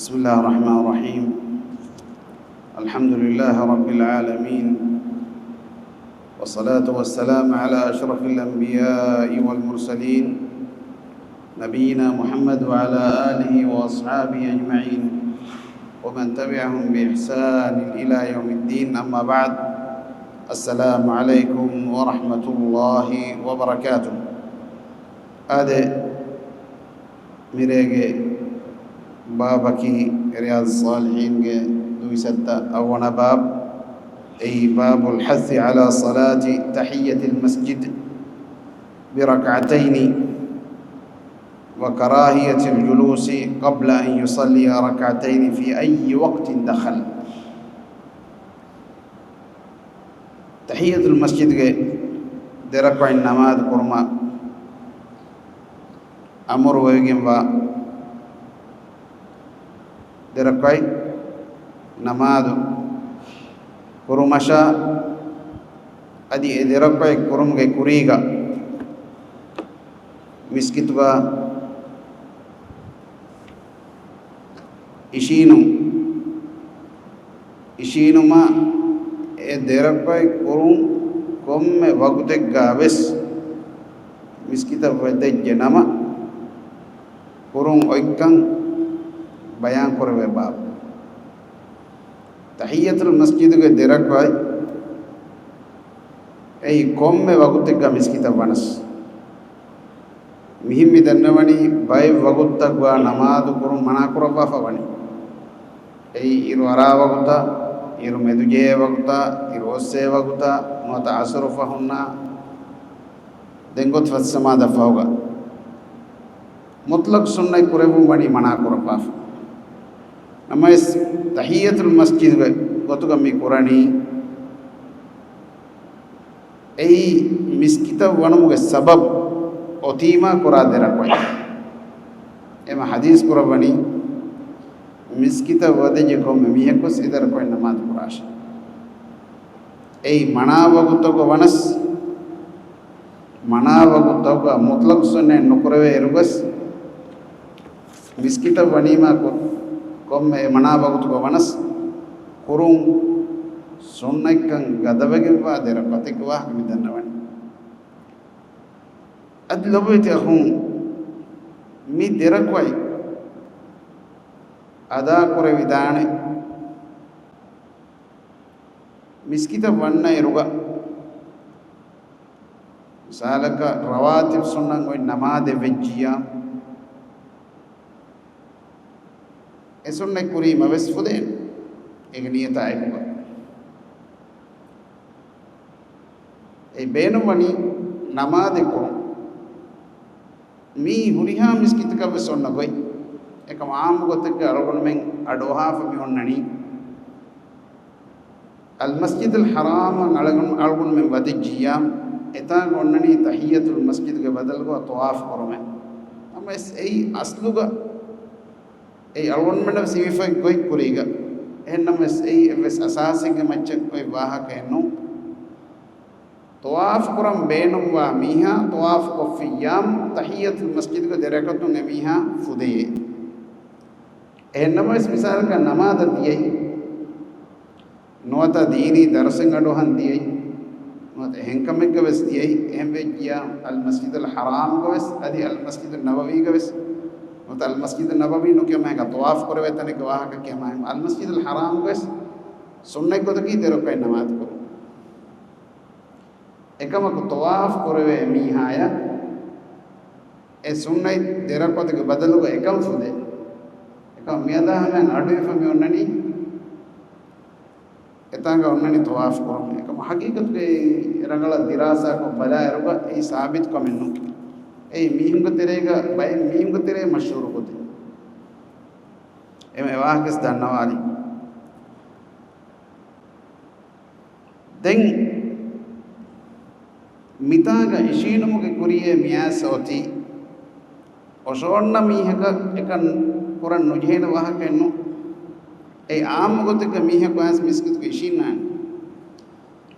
بسم الله الرحمن الرحيم. الحمد لله رب العالمين، والصلاة والسلام على أشرف الأنبياء والمرسلين نبينا محمد وعلى آله وأصحابه أجمعين ومن تبعهم بإحسان إلى يوم الدين. أما بعد، السلام عليكم ورحمة الله وبركاته. هذا میرے بابا کی ریاض الصالحین کے دوسرا اول باب أي باب الحث على صلاة تحية المسجد بركعتين وكراهية الجلوس قبل أن يصلي ركعتين في أي وقت دخل. تحية المسجد کے درکع نماز قرما أمر ويجب دركاي نماذ كرمشا أدي دركاي كرم كي كوريغا مسكتوا إشينو ما دركاي كرم كم وقتك غابس مسكتا ودج جنما كرم أيكان बयान करवे बाब तहियतुल मस्जिद के देरक भाई ऐ कौम में वगुत का मिस्किता वनस मिहिम दन्नवनी बाय वगुत गवा नमाज कुरु मना कुरबा फवनी ऐ इरवरा वगुता इरु मेदुजे वगुता इरोसे वगुता मोता असर फहुन्ना देंगोत फत्समा दफाओगा मुतलक सुन्ना कुरेबु बनी मना कुरबा नमः तहियतुल मस्जिद गोतुगा मी कुरानी ऐ मिस्किता वनुगे सबब ओतीमा कुरा देरा कोई एमा हदीस कुरबनी मिस्किता वदे जेको मिहे को सिदर कोई नमाज कुराश ऐ मनावगुतो को वनस मनावगुतो को मुतलक सुन्ने नुकुरवे एरुगस मिस्किता वनीमा को कम मना वगुत को वनस कुरुं सुन्नकं गदवगे वादेर पतिक वाह मिदन्नवनी अदलबैत अखुं मी देरक्वई अदा करे विदाने मिस्किता वन्न इरुगा सालका रवातिब सुन्नं कोई नमाज वेजिया ऐसुन्ने कुरी मवेस फुदे एक नियत आएगा ए बेनुमनी नमाज को मी हुरिहा मिस्कित का बेसुन्ना कोई एक आम गोते के अरगुन में अडोहा फमी उन्ननी अल मस्जिद अल हराम अरगुन में वदी जिया इता उन्ननी तहियतुल मस्जिद के बदल को तवाफ करो में हम इस असलुगा ऐ अरवन में सिविफा कोई कुरेगा ऐ नमस ऐ वैस असासे के मच्चन कोई वाह कहनो तवाफ करम बेनुम वा मीहा तवाफ को फियाम तहियतुल मस्जिद को दरकतु ने मीहा फुदे ऐ नमस मिसाल का नमाज दिए नोता दीनी दरसिंग अडोहन दिए नोता हेंकम के वस दिए एम वेजिया अल मस्जिद अल हराम को वस अदि अल मस्जिद अल नबवी को वस अल मस्जिद नबवी नो क्या महंगा तवाफ करे तने के वहाँ का क्या महंगा अल मस्जिद अल हराम को सुनने को तो की देरो का नमाज को एकम को तवाफ करे मीहाया ए सुनने देरो को तो के बदल को एकम फुदे एकम मियादा हमें नाडु फमी उन्ननी एतांगा उन्ननी तवाफ करो एकम हकीकत के रंगला दिरासा को बला एरुगा ए साबित कमिन्नु ऐ मीम को तेरेगा भाई मीम को तेरे मशहूर होते एम वाह किस दानवाली दें मितागा इशीनुम के कुरिये मियास होती ओशोन्ना मीह का एकन कुरन नुजेन वाह केनु ऐ आम गोते का मीह को आस मिस्कित को इशीना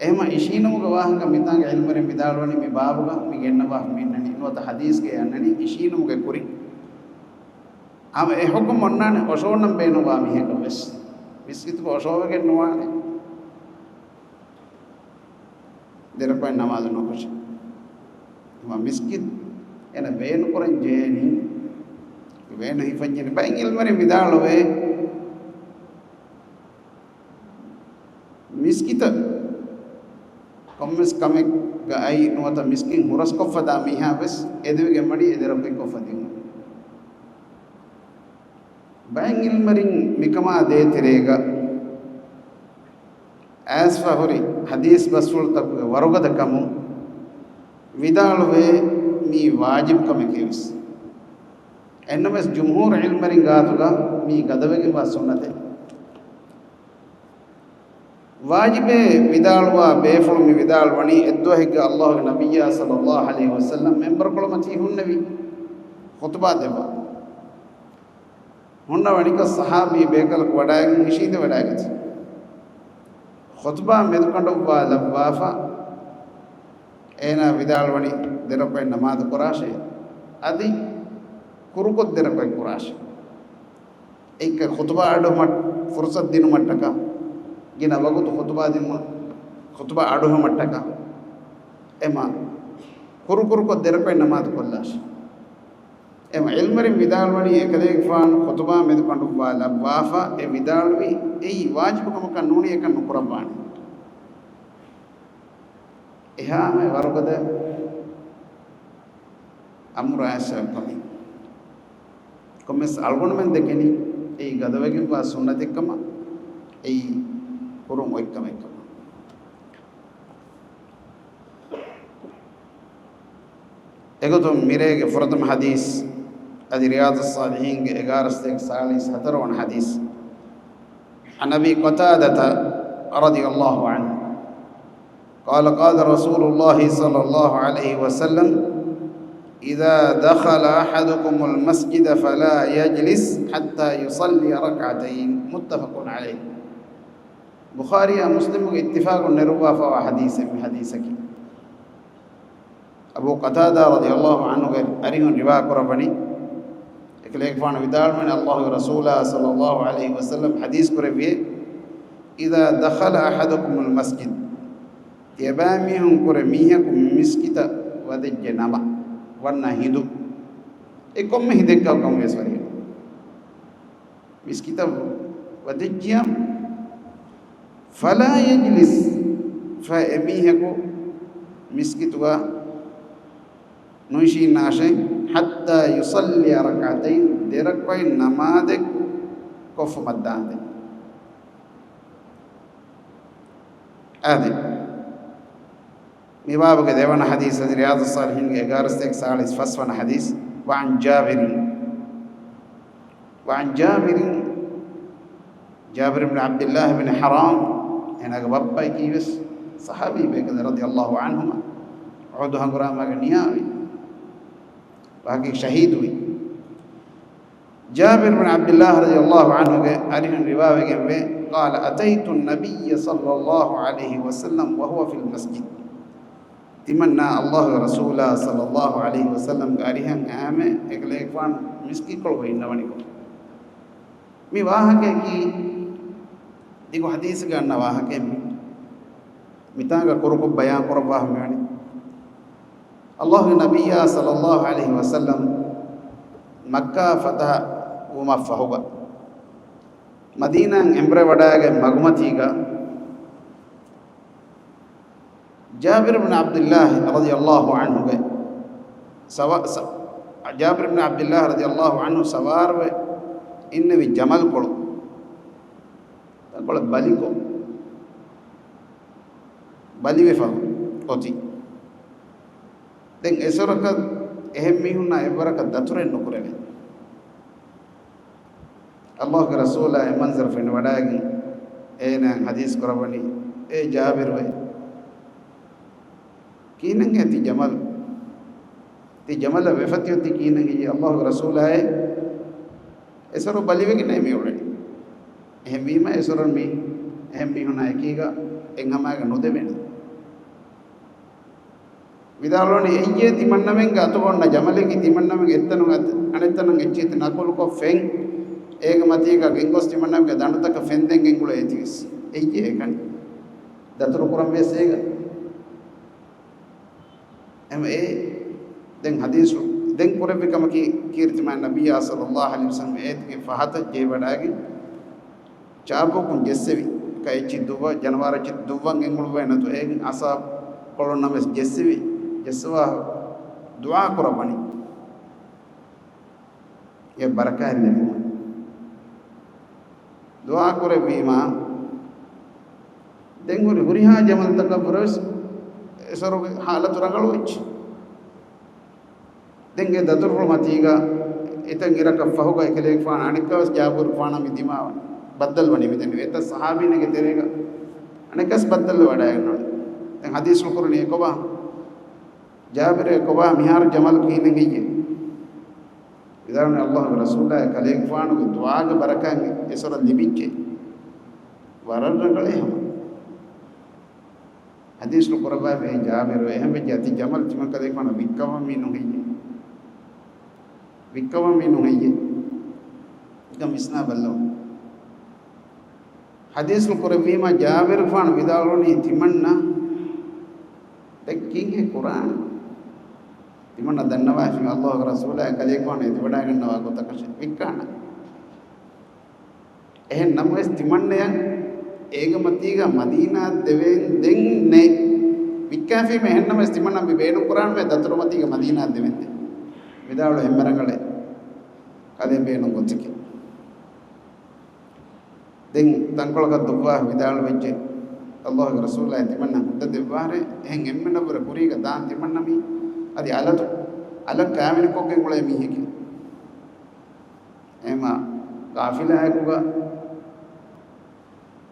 एमा इशीनुम का वाह का मितागा इल्मरे मिदालवनी मी बाबगा मी गेन्न वाह मी ननी नोता हदीस के अन्ननी इशीनुम के कुरी am e hukum onnane osonam beenuwa miheka wes miskit ko osowege nuwane derpa namaz no kuch ma miskit ena beenu koran jeeni beenu hifanjeni bayin ilmari vidalowe miskita kommes kamek ga ai nuata miskin huras ko fada miha bes edewege madi ederpe ko fadin bayin ilmarin mikama de terega as fahuri hadis basul tak warugada kamu vidalwe mi wajib kamekevis ennames jumhur ilmarin gatuga mi gadawege wa sunnate wajibe vidalwa beful mi vidal wani eddohega allah nabiyya sallallahu alaihi wasallam member kolmati hunnavi khutba deba hunna wanika sahabi bekal wadaagi nishide wadaagati khutba medukando wala wafa ena vidal wani derapai namaz qurashe adi kurukot derapai qurashe ek khutba adu mat fursat dinu mattaka gina wagutu khutba adu mattaka ema kurukot derapai namaz qollash ema ilmari vidal wani ekadek fan khutba medukando wala wafa e vidalwi ei wajib kam kanuni ekan nukurabani eha me warugada amra asa kami kommes algon men dekeni ei gadawege wa sunnatikama ei kurun oikkama ekkama egotum mirege furatum hadis adi riyad as-salihin ge 11 hadis عن أبي قتادة رضي الله عنه قال قال رسول الله صلى الله عليه وسلم إذا دخل أحدكم المسجد فلا يجلس حتى يصلي ركعتين متفق عليه بخاري مسلم اتفاق النروة فهو حديث من حديثك أبو قتادة رضي الله عنه أريه رواية قرباني لك فان ودال من الله ورسوله صلى الله عليه وسلم حديث كربيه إذا دخل أحدكم المسجد يباميهم كرميهكم مسكتا ودجنما ونهدو إكم مهدك كم يسوري مسكتا ودجيام فلا يجلس فأميهكو مسكتوا نوشي ناشي حتى يصلي ركعتين دركوي نماذج كف مدان هذه مباب كذا حديث رياض الصالحين كجارستك سالس فسفن حديث وعن جابر بن عبد الله بن حرام هنا بابا كيبس صحابي بكذا رضي الله عنهما عودها قرام غنياوي باقي شهيد हुई جابر بن عبد الله رضي الله عنه أرين رواية में قال أتيت النبي صلى الله عليه وسلم وهو في المسجد تمنى الله ورسوله صلى الله عليه وسلم أريهم آمه إقليك فان مسكين كل وين نواني كل مي واها كي ديكو حديث كأن واها كي متانغ كروكو بيان كروباه مياني الله النبي صلى الله عليه وسلم مكة فتح وما فهوغا مدينة امبر وداغ مغمتيغا جابر بن عبد الله رضي الله عنه جابر بن عبد الله رضي الله عنه سوار إن جمل كولو تقول باليكو بالي وفهم أوتي then esoraka ehemmi hunna ebaraka dature nukureve Allah ke rasul ay manzar fen wadagi ena hadis korabani e Jabir we kinenge ti jamal wefati ti kinenge Allah ke rasul ay esoro baliwe ki nay me ore ehemmi ma esoron mi ehemmi hunna ekiga engama ga nodevena විදාලෝනි එయ్యේ තිමන්නමෙන් ගතකොන්න ජමලෙකි තිමන්නමෙන් එත්තනු අනෙත්තනන් එච්චිත නකුල් කො ෆෙන් ඒක මතීක ගෙන්ගොස් තිමන්නමක දඬතක ෆෙන්දෙන් ගෙන්ගුල එතිවිස් එయ్యේ කනි දතුරු කුරම් වෙසේක එම ඒ දැන් හදීස් දැන් කුරබිකම කීර්තිමන් නබියා සල්ලල්ලාහු අලයිහි වසල්ලම් ඒත්ගේ ෆහත ජේ වඩාගේ චාබුකුන් ජෙස්සෙවි කයිචි දුව ජනවාර චි දුවන් ගෙන්ගුල වෙනතු ඒ අසා කොළොන්නම ජෙස්සෙවි ජෙස්සවා දුආ කරවනි ඒ බරකා නෙමු දුආ කරවීම දෙංගුරි හුරිහා ජමල් තකබරස් එසරු حالت රගලොච්ච දෙංගේ දතුරු මතීගා එතන් ඉරක ෆහුග එකලෙක් ෆාන අනිකවස් ජාබුර් ෆාන මිදිමාව බද්දල් වනි මෙතන එත සහාබිනගේ තෙරේක අනිකස් බද්දල් වඩා යනවා දැන් හදීස් කුරණේ කොබා ජාබිර් කොබා මිහාර ජමල් කීනේ ගියේ ඉදාන අල්ලාහ් රසූලා කලෙක් ෆානුගේ දුආග බරකන් එසර ලිබිච්චේ වරරගලේ හැම හදීස් කුරබා වේ ජාබිර් එහෙම ජති ජමල් තිම කලෙක් ෆාන වික්කම මිනු ගියේ වික්කම මිනු ගියේ එක මිස්නා බල්ලෝ හදීස් කුරවීම ජාබිර් ෆාන විදාලෝනි තිමන්නා දෙකින්ගේ කුරාන තිමන්න දන්නවා ෆි අල්ලාහ් රසූලා කලේ කොනේ වඩා ගන්නවා ගොතක වික්කාන එහෙන් නම් වෙස් තිමන්නයන් ඒගමතිග මදීනා දෙවෙන් දෙන්නේ වික්කාෆි මෙහෙන් නම් වෙස් තිමන්න අපි බේනු කුරාන මේ දතරමතිග මදීනා දෙවෙන් විදාවල එම්බරංගලේ කලේ බේනු ගොතක දැන් තංකොලක දුවා විදාවල වෙච්ච අල්ලාහ් රසූලා තිමන්න මුද්ද දෙවාරේ එහෙන් එම්මනබර කුරීක දාන් තිමන්නමි අදි අලතු අල කෑමෙන කොක්කෙන් ගොලේ මිහිකි එම කාෆිලායකුග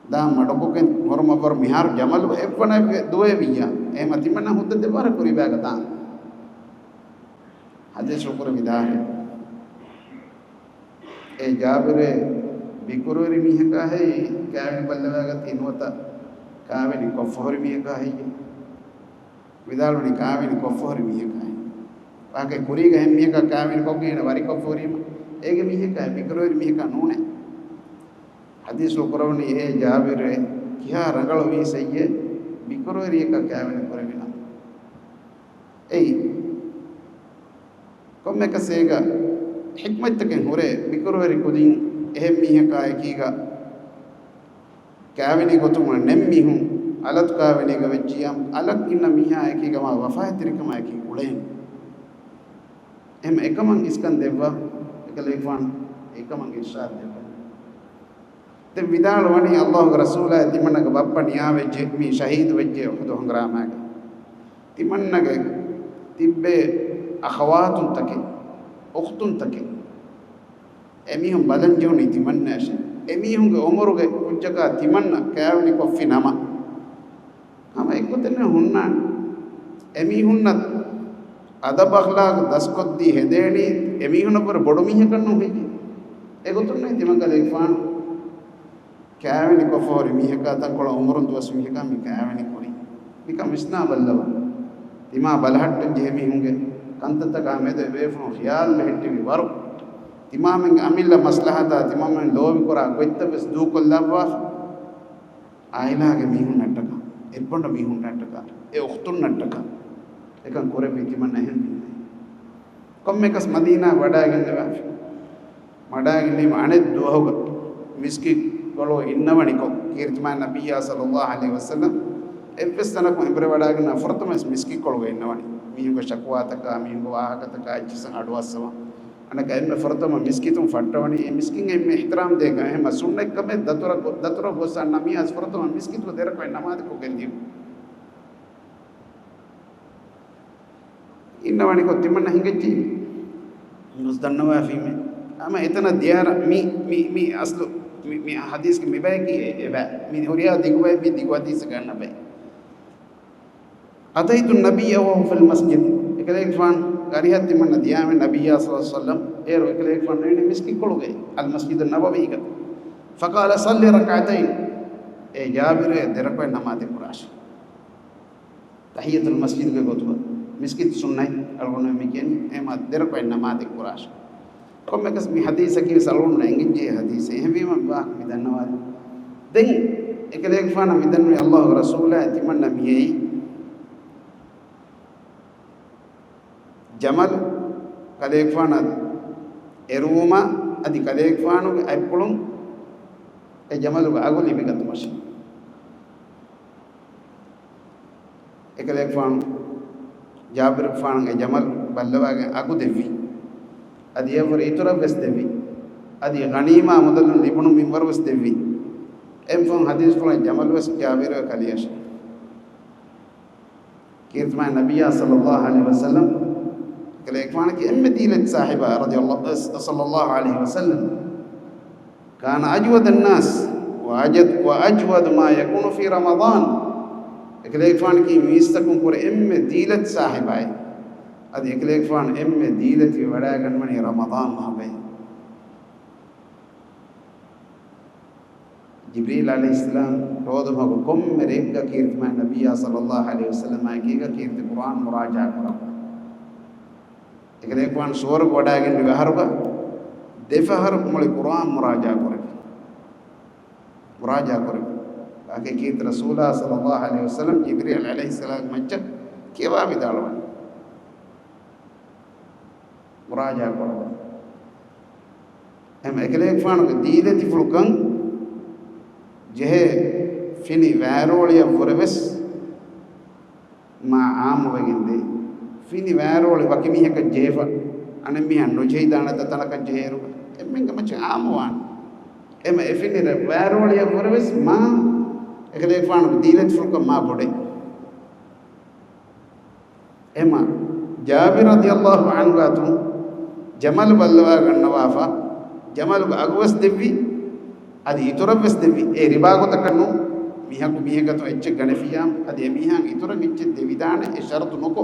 දාම් මඩකොකෙන් මොරමබර මිහාර ජමල් එප්පන දුවේ වියා එම තිමන්න හුද්ද දෙවාර කුරී බෑග දාන් හදීස් කුර විදාහේ ඒ ජාබිරේ බිකුරෝරි මිහකා හේ කෑමෙන බල්ලවග තිනුවත කාවෙනි කොෆෝරි මිහකා හේ විදාලුනි කාවෙනි කොෆෝරි මිහකා වාගේ කුරීග හැම් මිහකා කාවෙනි කොගේන වරි කොෆෝරිම ඒගේ මිහකා බිකුරෝරි මිහකා නෝනේ හදීස් කුරවනි ඒ ජාබිරේ කියා රංගල වී සయ్యේ බිකුරෝරි එක කාවෙනි කුරවිනා එයි කොම්මක සේග හික්මත්තකෙන් හොරේ බිකුරෝරි කුදින් එහෙම් මිහකා එකීගා කාවෙනි ගොතුම නෙම්මිහුන් අලත් කාවෙනි ගවෙච්චියම් අලක් ඉන්න මිහා එකීගම වෆාතිරිකම එකී උලෙන් එම් එකමන් ඉස්කන් දෙවවා එකලෙෆාන් එකමන් ඉර්ෂාද් දෙවවා දෙ විදාල වනි අල්ලාහ් රසූලා තිමන්නක බප්ප නියා වෙච්ච මේ ශහීද් වෙච්ච උහුද හංගරාමක තිමන්නක තිබ්බේ අඛවාතුන් තකේ උඛ්තුන් තකේ එමිහුන් බදන් ජෝනි තිමන්නෑෂ එමිහුන්ගේ උමරුගේ උච්චක තිමන්න කෑවනි කොෆි නම අම එක්කොතන හුන්නාන එමිහුන්නත් අදබ අඛලාක දස්කොද්දි හෙදේනි එමිහුන පර බොඩු මිහකන්නු හෙජි එගොතුන්නේ තිමකලේ ෆාන් කෑවනි කොෆෝරි මිහක තකොල උමරුන් දුවස් මිහක මි කෑවනි කොරි මික මිස්නා බල්ලව තිමා බලහට්ට ජෙමිහුන්ගේ කන්තත කාමෙද වේෆෝ ඛියාල් මෙහෙට්ටි වරු තිමාමෙන් අමිල්ල මස්ලහතා තිමාමෙන් ලෝවි කොරා ගොත්තබස් දූකොල්ලවා ආයිලාගේ මිහුන් නට්ටක එපොන්න මිහුන් නට්ටක ඒ උඛ්තුන් නට්ටක එකන් කොරෙපි තිමන් නැහෙන් කොම්මෙකස් මදීනා වඩාගෙන වාෆි මඩාගෙන අනෙත් දුවහුග මිස්කි කොළෝ ඉන්නවනිකො කීර්තිමාන නබියා සල්ලල්ලාහු අලයිහි වසල්ලම් එප්පස්තනක ඉබ්‍ර වඩාගෙන ෆර්තමස් මිස්කි කොළෝ ඉන්නවනි මිහුග ශක්වාතක මිහුග වාහකතක අච්චසන් අඩවස්සම අනක එම්ම ෆර්තම මිස්කිතුම් ෆට්ටවනි මිස්කින් එම්ම ඉහ්තරාම් දෙක එහෙම සුන්නෙක් කමෙ දතුර ගොසන් නමියස් ෆර්තම මිස්කිතු දෙරකයි නමාද කො ගෙන්දිය ඉන්නවනි කො තිමන්න හිඟච්චි මුස් දන්නවා ෆීමේ ama etana diara mi aslu mi hadis ke mebay ki eba mi horiya digubay mi digwati se ganna bay ataitu nabiyya wa hum fil masjid ekale fan garihat timanna diyame nabiyya sallallahu alaihi wasallam ero ekale fan ne miski koluge al masjid an nabawi ka faqala salli rak'atayn e jabir derakwa namaz qurash tahiyatul masjid ke gotwa مسكت سنة ألون ميكين إما درك إنما ما تكبراش كم مكس مي حديث كي سالون نعين جي حديث هم بيما باك ميدان نوال دين إكليك فانا ميدان الله ورسوله تمنى ميي جمال كليك فانا إروما أدي كليك فانو أيبلون جمال أقول لي بيكتب ماشي إكليك فانو جابر فان جمال بلوا أكو دفي أدي يفر إتورا بس دفي أدي غنيمة مدلون لبنو ممبر بس دفي أم فان حديث فان جمال بس جابر كلياش كيرت مع النبي صلى الله عليه وسلم كليك فان كي أم ديلة صاحبة رضي الله صلى الله عليه وسلم كان أجود الناس وأجود ما يكون في رمضان إكليك فان كي ميستكم كور إم ديلة صاحباي أدي إكليك فان إم ديلة وراء من رمضان ما بين جبريل عليه السلام روض ما كم مريم كيرت مع النبي صلى الله عليه وسلم كيرت القرآن مراجعة كرام إكليك فان سور وراء من بهربا دفهر مل القرآن مراجعة كرام مراجعة كرام لكن كيرت رسول الله صلى الله عليه وسلم جبريل عليه السلام مجد كيف بدالوان مراجعة كرام هم إكليك فان ديلة تفلكان جه فيني وارولي أفوربس ما عام وجندي فيني وارولي وكمية كجيفا أنا ميها نوجي دانا تتنا كجيرو إمين كم شيء عام وان إما فيني وارولي أفوربس ما إكليك فان ديلة تفلكان ما بدي إما جابر رضي الله عنه قاتم جمال بلوا كنوافا جمال بأقوس دبي أدي إتورا بس دبي رباعو تكنو ميها كتو إتش غنفيام أدي ميها إتورا إتش دبي دانة إشارة نوكو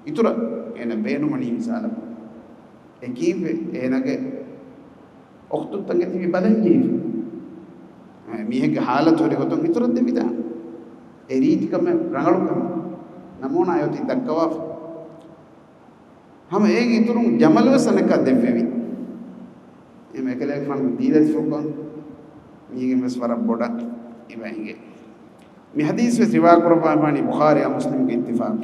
إتورا أنا بينو مني مثالا كيف أنا ك أختو تنجتي ببلن كيف ميها كحالة توري كتو إتورا دبي دانة ريت كم رانغلو كم نمونا يوتي دكواف हम एक इतुरु जमल वसन का देवेवी ये मैं कल एक फन दीरज फुकन ये में स्वरा बोड़ा ये बाएंगे मैं हदीस में रिवायत कुरान पानी बुखारी या मुस्लिम के इत्तिफाक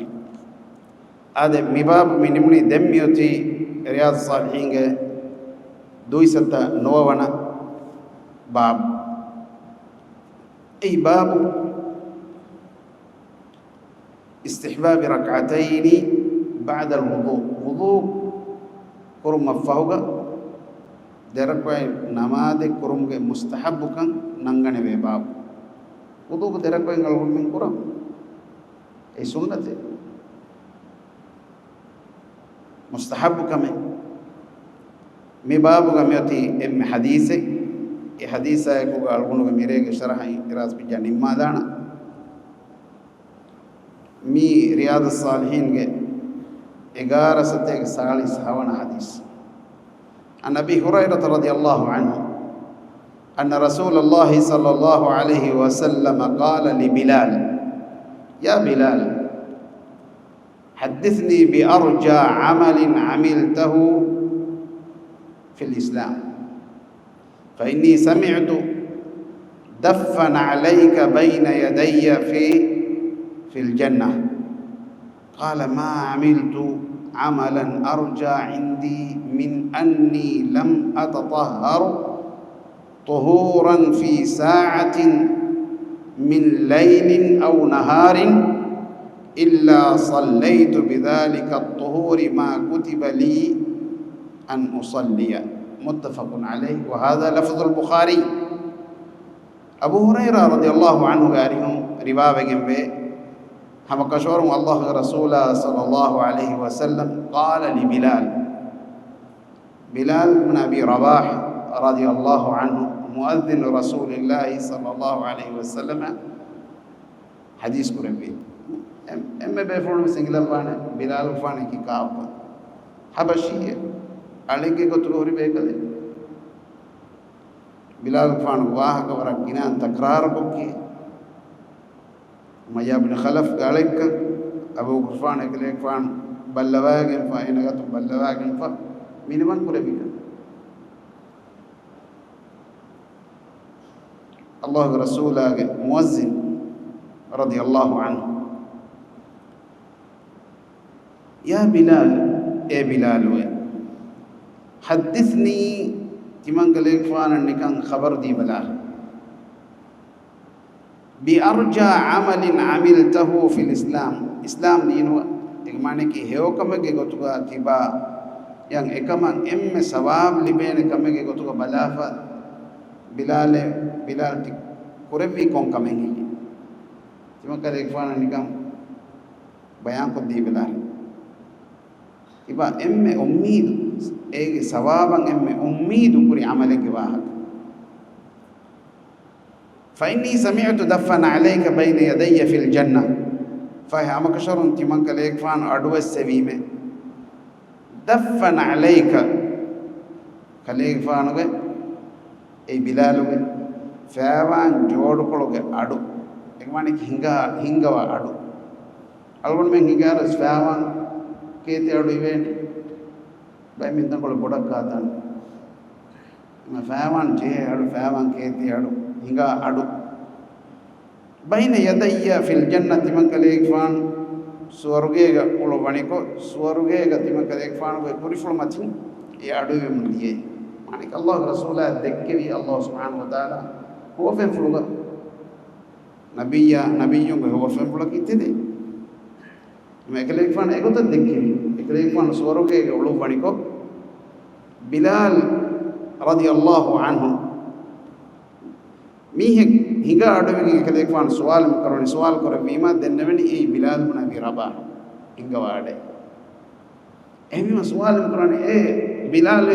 आधे मिबाब मिनिमुनी दम्योती रियाज सालिहीन के 209 बाब أي باب استحباب ركعتين بعد الوضوء وضوء كرم مفهوغا دركوي نماذج كرم کے مستحب کن ننگنے وے باب وضوء دركوي نگل من كرم اي سنت مستحب کم می باب کا میتی ام حدیث یہ حدیث ہے کو الگونو کے میرے کے شرح راز بھی جان ما دانا می ریاض الصالحین کے 11 حديث عن أبي هريرة رضي الله عنه أن رسول الله صلى الله عليه وسلم قال لبلال يا بلال حدثني بأرجى عمل عملته في الإسلام فإني سمعت دفا عليك بين يدي في الجنة قال ما عملت عملا أرجى عندي من أني لم أتطهر طهورا في ساعة من ليل أو نهار إلا صليت بذلك الطهور ما كتب لي أن أصلي متفق عليه وهذا لفظ البخاري أبو هريرة رضي الله عنه قارئهم ربابة جنبه هم كشورم الله رسول صلى الله عليه وسلم قال لبلال بلال بن أبي رباح رضي الله عنه مؤذن رسول الله صلى الله عليه وسلم حديث قربي أما بيفرون سنجلا فانا بلال فانا كي كاب حبشية عليك كتلوري بيكله بلال فانا واه كورا كنا تكرار بكي ميا بن خلف قالك Abu Ghufran ekle fan ballawagen fa enagatu ballawagen fa miniman kurabika Allah rasulage muazzin radiyallahu anhu ya Bilal Bilal we حدثني تمن قال فانا نكان خبر دي بلا بأرجى عمل عملته في الإسلام إسلام دينه إجماعني كي هو كم كيقولوا تبا yang ekaman emme sawab libene kame kيقولوا بلافا Bilal ti kurevi kon kame ngi تمن قال فانا نكان بيان ko di Bilal iba emme ummid ege sawaban emme ummidu kuri amale ke wahak fa inni sami'tu daffana alayka bayna yadayya fil jannah fa ya amakasharun timan kale fan adwa sevime daffana alayka kale fan ge e Bilal ge fawan jodu kologe adu ekmane hingawa adu algon men hingara fawan kete adu iweni bay min tangol bodak katan ma faman je adu faman kete adu hinga adu bayna yadayya fil jannati man kale fan swarge ga ulo baniko swarge ga timan kale fan go puriful matin e adu e mundiye manik Allah rasulullah dekkevi Allah subhanahu wa taala huwa fe fuluga nabiyyu go huwa fe fuluga kitede me kale fan egota dekkevi ekale fan swarge ga ulo baniko Bilal radiyallahu anhu mihe hinga adavige kale fan sawal karone sawal kore bima denneveni ei Bilal bin Abi Rabah hinga wade emima sawal karone Bilal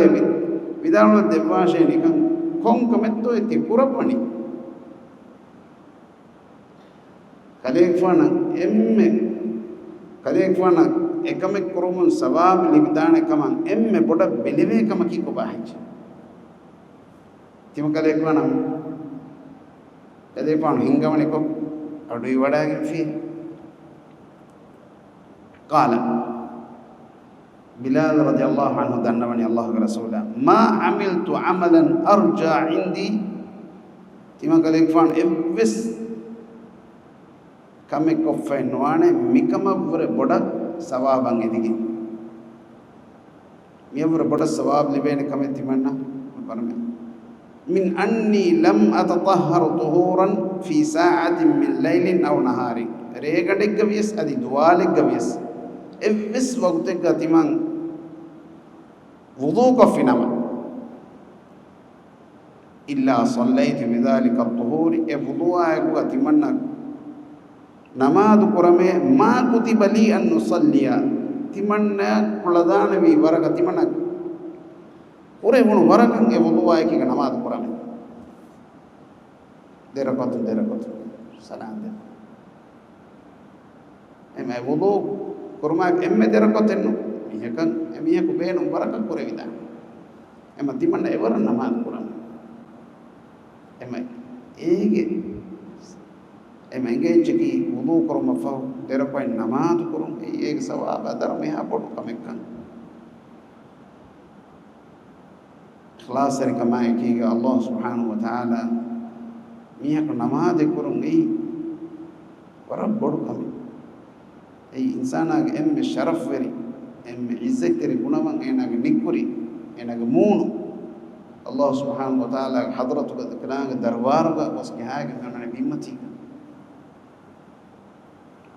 vidano devashe nikan kon kometto eti purapani kale fan emme kale fan ekame kurumun sawab libdane kaman emme boda belive kamaki ko bahich tim kale ekwana kale pan hingawani ko adu wadage fi qala Bilal radhiyallahu anhu dannawani Allah rasula ma amiltu amalan arja indi tim kale ekwan evs kame ko fenwane mikama vure boda sawabang edigi miyavur boda sawab libene kameti manna parme min anni lam atatahhar tuhuran fi sa'atin min laylin aw naharin regade gavies adi duale gavies evvis waqte gatiman wudu ka finama illa sallaytu bidhalika at-tuhur wudu ay gatimanna namadu kurame ma kutiba li an nusalliya timanna kuladanavi waraka timanna ure hunu warakan e wudu ay ki namadu kurame derakatu salam de ema wudu kurma emme derakatennu mihakan emiya ku benu waraka kure vida ema timanna e waran namadu kurame ema ege emenge jeki wudu korma fa dera koy namaz korum ek sawab adar me ha podu kamekkan ikhlas ri kama ki Allah subhanahu wa ta'ala miya ko namaz korum warab bodu kam insana ge emme sharaf veri emme izzat ri gunawan enage nikuri enage moonu Allah subhanahu wa ta'ala hadratu kadanga darbar ga waski haage kanane bimmati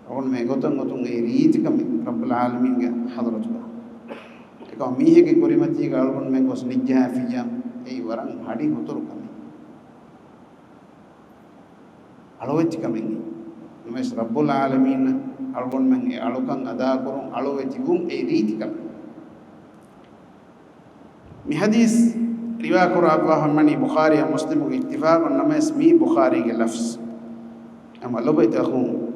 on me goton e reeti kam rabbul alamin ga hadratu ko mihe ke korimati ga algon me gos nijja fiyam ei waran hadi hotor kam aloweti kam ni mes rabbul alamin algon men e alokan ada koron aloweti gum e reeti kam mi hadis riwaya ko abba hamani bukhari ya muslim ko ittifaq on namas mi bukhari ke lafz ama lobay ta khum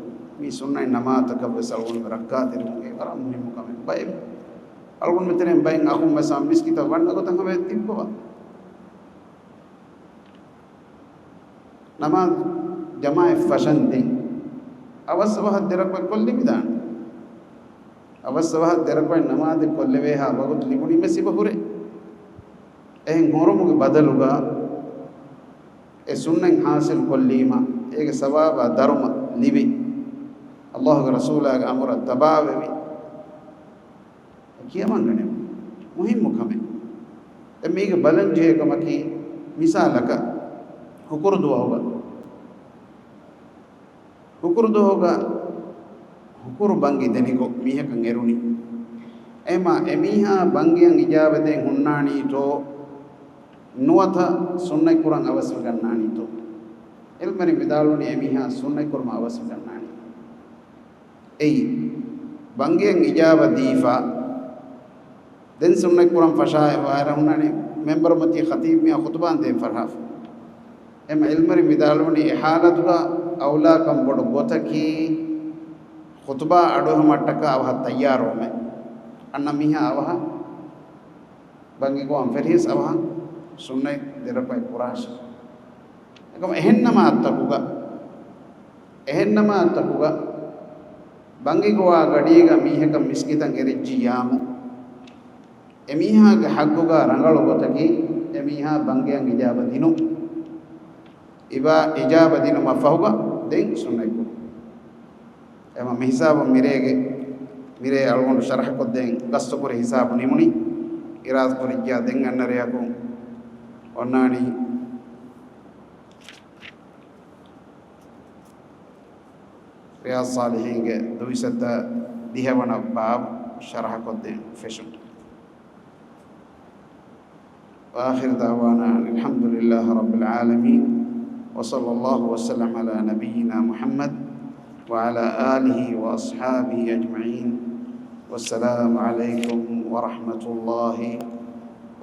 mi sunna namaz takab salun barakat irunge waram muhim kam bay algun metere bay ngakum masam miskita wanda ko tanga be timpo namaz jama'a fashan de awas wah derak kolli bidan අවස්සවහ දෙරපයි නමාද කොල්ලවේ හා වගුත් ලිබුණි මෙසිබ හුරේ එහෙන් හොරමුගේ බදලුගා ඒ සුන්නෙන් හාසිල් කොල්ලීම ඒක සවාබ ධර්ම ලිබි අල්ලාහ්ගේ රසූලාගේ අමර තබාවෙවි කියමංගනේ මුහිම්ම කමෙ මේක බලන් ජේකමකි මිසාලක ಹುಕುರುದೋಗ ಹುಕುರು ಬಂಗಿ ದೆನಿಗೊ ಮೀಹಕಂ ಎರುಣಿ ಎಮ ಎಮೀಹ ಬಂಗಿಯಂ ಇಜಾಬದೆ ಹುಣ್ಣಾಣೀಟೋ ನುವಥ ಸುನ್ನೈ ಕುರಂ ಅವಸ್ವ ಗಣ್ಣಾಣೀಟೋ ಎಲ್ಮರಿ ವಿದಾಳುನಿ ಎಮೀಹ ಸುನ್ನೈ ಕುರ್ಮ ಅವಸ್ವ ಗಣ್ಣಾಣಿ ಎಯ್ ಬಂಗಿಯಂ ಇಜಾಬ ದೀಫಾ ದೆನ್ ಸುನ್ನೈ ಕುರಂ ಫಶಾಯ ವಾರ ಹುಣ್ಣಾಣಿ ಮೆಂಬರ್ ಮತಿ ಖತೀಬ್ ಮಿಯ ಖುತ್ಬಾನ್ ದೆ ಫರ್ಹಾಫ್ එම ඉල්මරි විදාලුනි ඉහාලතුග අවලාකම් බොඩ ගොතකි ඛුතුබා අඩුහ මට්ටක අවහ තයාරෝමෙ අන්න මිහ අවහ බංගි ගොම් ෆෙරිස් අවහ සුන්නයි දෙරපයි පුරාශ එකම එහෙන්නම අත්තකුග බංගි ගොවා ගඩීග මිහක මිස්කිතන් එරිජ්ජියාමු එමිහාගේ හග්ගුග රංගල ගොතකි එමිහා බංගයන් ඉජාබ දිනු iba ijaba dinu mafahuga den sunnay ko ema me hisab mire algon sharh ko den gasto ko hisab nimuni iraz ko riya den annare ko onnani riyaz salihin ge duisata dihawana bab sharh ko den fashion wa akhir da'wana alhamdulillah rabbil alamin وصلى الله وسلم على نبينا محمد وعلى آله وأصحابه أجمعين والسلام عليكم ورحمة الله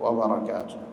وبركاته.